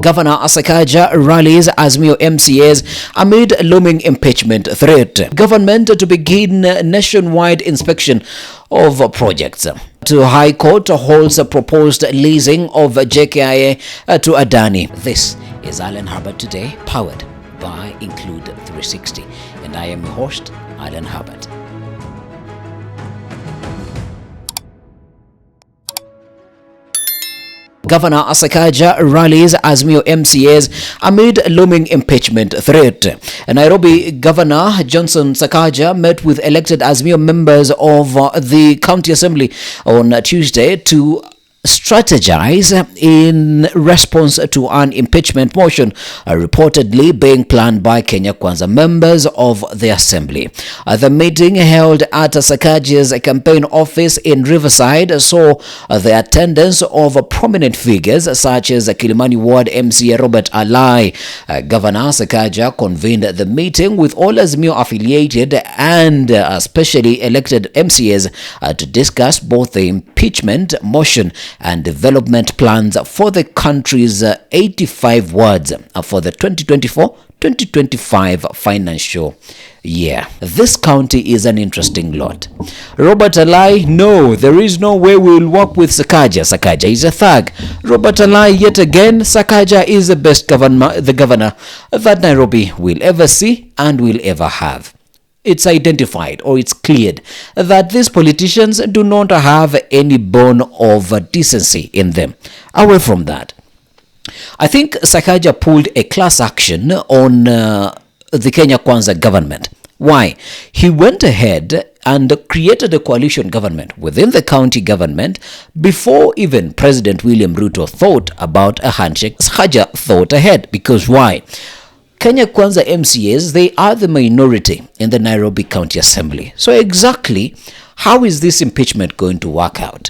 Governor Sakaja rallies Azimio MCAs amid looming impeachment threat. Government to begin nationwide inspection of projects. To High Court holds a proposed leasing of JKIA to Adani. This is Alan Herbert Today, powered by Include 360. And I am your host, Alan Herbert. Governor Sakaja rallies Azimio MCAs amid looming impeachment threat. Nairobi Governor Johnson Sakaja met with elected Azimio members of the County Assembly on Tuesday to strategize in response to an impeachment motion reportedly being planned by Kenya Kwanza members of the assembly. The meeting held at Sakaja's campaign office in Riverside saw the attendance of prominent figures such as Kilimani Ward MCA Robert Alai. Governor Sakaja convened the meeting with all Azimio affiliated and specially elected MCAs to discuss both the impeachment motion and development plans for the country's 85 wards for the 2024-2025 financial year. This county is an interesting lot. Robert Alai, no, there is no way we will work with Sakaja. Sakaja is a thug. Robert Alai, yet again, Sakaja is the best governor that Nairobi will ever see and will ever have. It's identified or it's cleared that these politicians do not have any bone of decency in them. Away from that, I think Sakaja pulled a class action on the Kenya Kwanza government. Why? He went ahead and created a coalition government within the county government before even President William Ruto thought about a handshake. Sakaja thought ahead because why? Kenya Kwanza MCAs, they are the minority in the Nairobi County Assembly. So exactly how is this impeachment going to work out?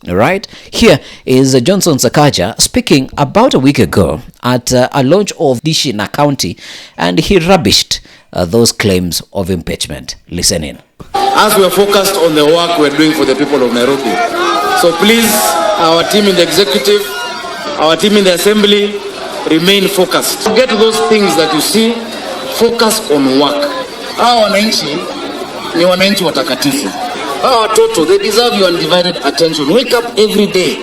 All right. Here is Johnson Sakaja speaking about a week ago at a launch of Dishina County, and he rubbished those claims of impeachment. Listen in. As we are focused on the work we're doing for the people of Nairobi, so please, our team in the executive, our team in the assembly, remain focused. Forget those things that you see, focus on work. Hawa wananchi ni wananchi watakatifu. Hawa watoto, they deserve your undivided attention. Wake up every day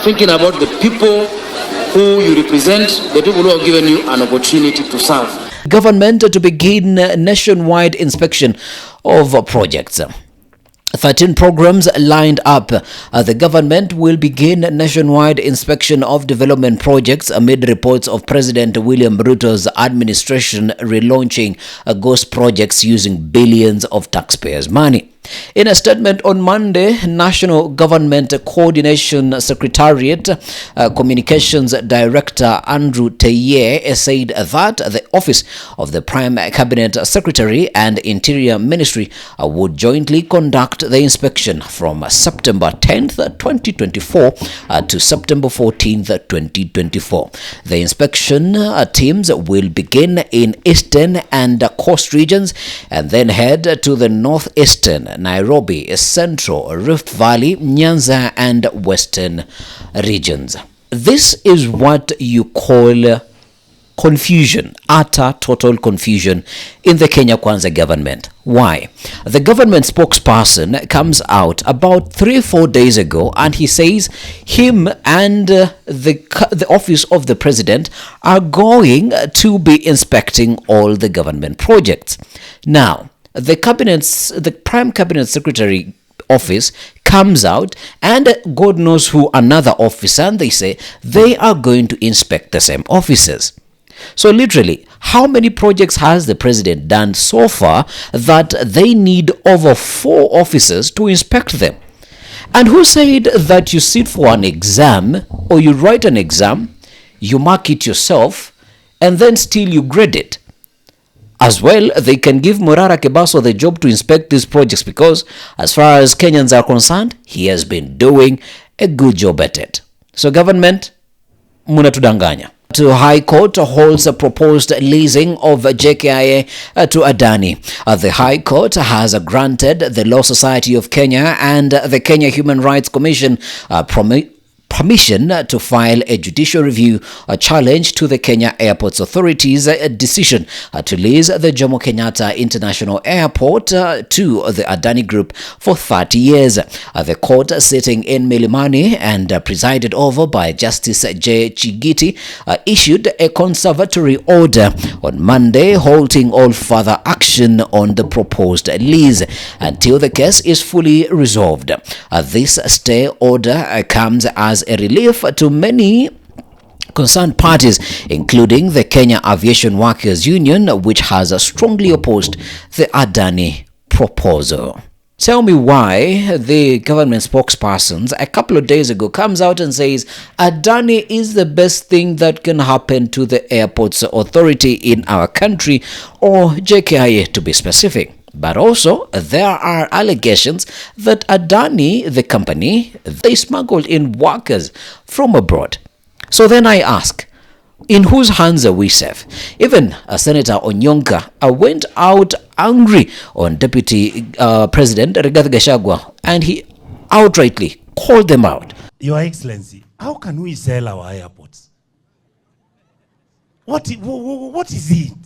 thinking about the people who you represent, the people who have given you an opportunity to serve. Government to begin nationwide inspection of projects. 13 programs lined up. The government will begin nationwide inspection of development projects amid reports of President William Ruto's administration relaunching ghost projects using billions of taxpayers' money. In a statement on Monday, National Government Coordination Secretariat Communications Director Andrew Teye said that the Office of the Prime Cabinet Secretary and Interior Ministry would jointly conduct the inspection from September 10th, 2024 to September 14th, 2024. The inspection teams will begin in Eastern and Coast regions and then head to the Northeastern, Nairobi, Central, Rift Valley, Nyanza and Western regions. This is what you call confusion, utter total confusion in the Kenya Kwanza government. Why? The government spokesperson comes out about 3-4 days ago and he says him and the office of the president are going to be inspecting all the government projects. Now, the Prime Cabinet Secretary office comes out and God knows who another officer, and they say they are going to inspect the same offices. So literally, how many projects has the president done so far that they need over 4 officers to inspect them? And who said that you sit for an exam or you write an exam, you mark it yourself, and then still you grade it? As well, they can give Morara Kebaso the job to inspect these projects because as far as Kenyans are concerned, he has been doing a good job at it. So government, munatudanganya. To High Court holds a proposed leasing of JKIA to Adani. The High Court has granted the Law Society of Kenya and the Kenya Human Rights Commission permission to file a judicial review challenge to the Kenya Airports Authority's decision to lease the Jomo Kenyatta International Airport to the Adani Group for 30 years. The court, sitting in Milimani and presided over by Justice J. Chigiti, issued a conservatory order on Monday halting all further action on the proposed lease until the case is fully resolved. This stay order comes as a relief to many concerned parties, including the Kenya Aviation Workers Union, which has strongly opposed the Adani proposal. Tell me why the government spokesperson a couple of days ago comes out and says Adani is the best thing that can happen to the Airports Authority in our country, or JKIA to be specific. But also, there are allegations that Adani, the company, they smuggled in workers from abroad. So then I ask, in whose hands are we safe? Even Senator Onyonka went out angry on Deputy President Rigathi Gachagua, and he outrightly called them out. Your Excellency, how can we sell our airports? What is it?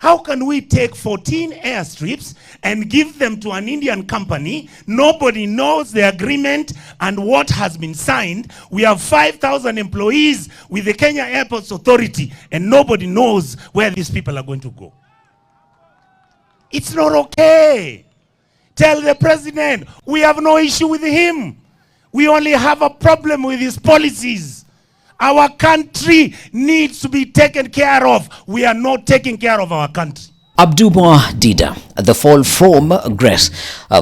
How can we take 14 airstrips and give them to an Indian company? Nobody knows the agreement and what has been signed. We have 5,000 employees with the Kenya Airports Authority, and nobody knows where these people are going to go. It's not okay. Tell the president, we have no issue with him. We only have a problem with his policies. Our country needs to be taken care of. We are not taking care of our country. Abduba Dida, the fall from grace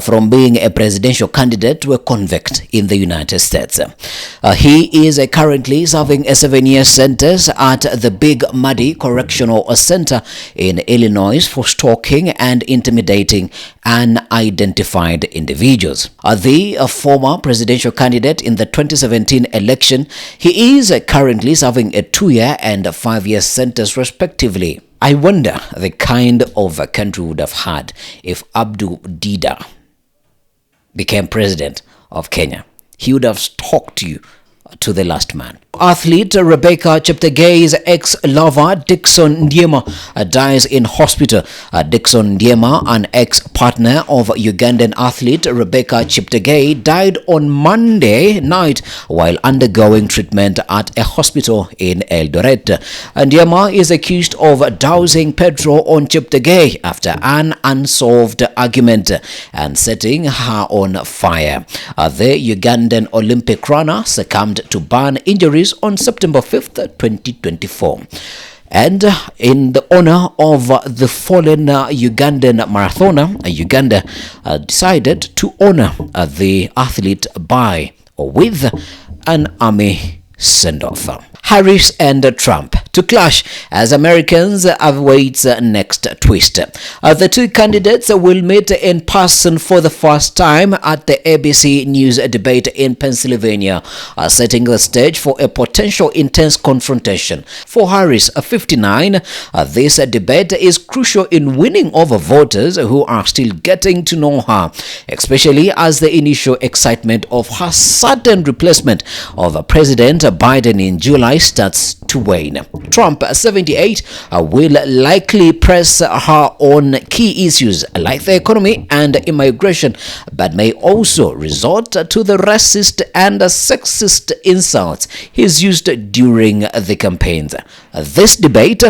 from being a presidential candidate to a convict in the United States. He is currently serving a 7-year sentence at the Big Muddy Correctional Center in Illinois for stalking and intimidating unidentified individuals. The former presidential candidate in the 2017 election, he is currently serving a 2-year and 5-year sentence respectively. I wonder the kind of a country would have had if Dida became president of Kenya. He would have stalked you to the last man. Athlete Rebecca Cheptegei's ex-lover Dickson Ndiema dies in hospital. Dickson Ndiema, an ex-partner of Ugandan athlete Rebecca Cheptegei, died on Monday night while undergoing treatment at a hospital in Eldoret. Ndiema is accused of dousing petrol on Cheptegei after an unsolved argument and setting her on fire. The Ugandan Olympic runner succumbed to burn injuries on September 5th, 2024. And in the honor of the fallen Ugandan marathoner, Uganda decided to honor the athlete by or with an army send-off. Harris and Trump to clash as Americans await next twist. The two candidates will meet in person for the first time at the ABC News debate in Pennsylvania, setting the stage for a potential intense confrontation. For Harris, 59, this debate is crucial in winning over voters who are still getting to know her, especially as the initial excitement of her sudden replacement of President Biden in July starts to wane. Trump, 78, will likely press her on key issues like the economy and immigration, but may also resort to the racist and sexist insults he's used during the campaigns. This debate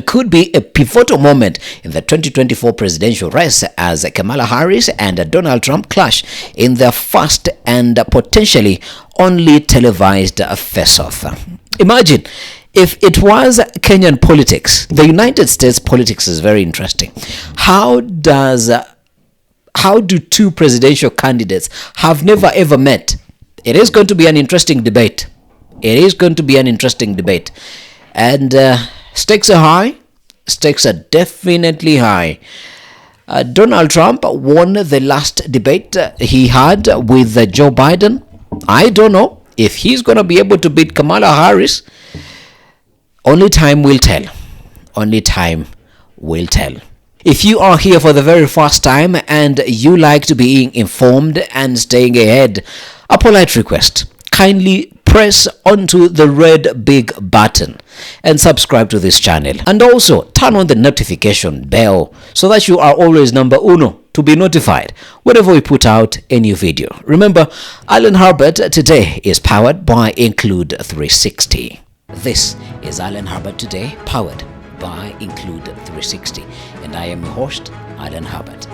could be a pivotal moment in the 2024 presidential race as Kamala Harris and Donald Trump clash in their first and potentially only televised face-off. Imagine if it was Kenyan politics. The United States politics is very interesting. How do two presidential candidates have never ever met? It is going to be an interesting debate. And stakes are high. Stakes are definitely high. Donald Trump won the last debate he had with Joe Biden. I don't know if he's going to be able to beat Kamala Harris. Only time will tell. If you are here for the very first time and you like to be informed and staying ahead, a polite request. kindly press onto the red big button and subscribe to this channel, and also turn on the notification bell so that you are always number uno to be notified whenever we put out a new video. Remember, Alan Herbert Today is powered by Include 360. This is Alan Herbert Today, powered by Include 360, and I am your host, Alan Herbert.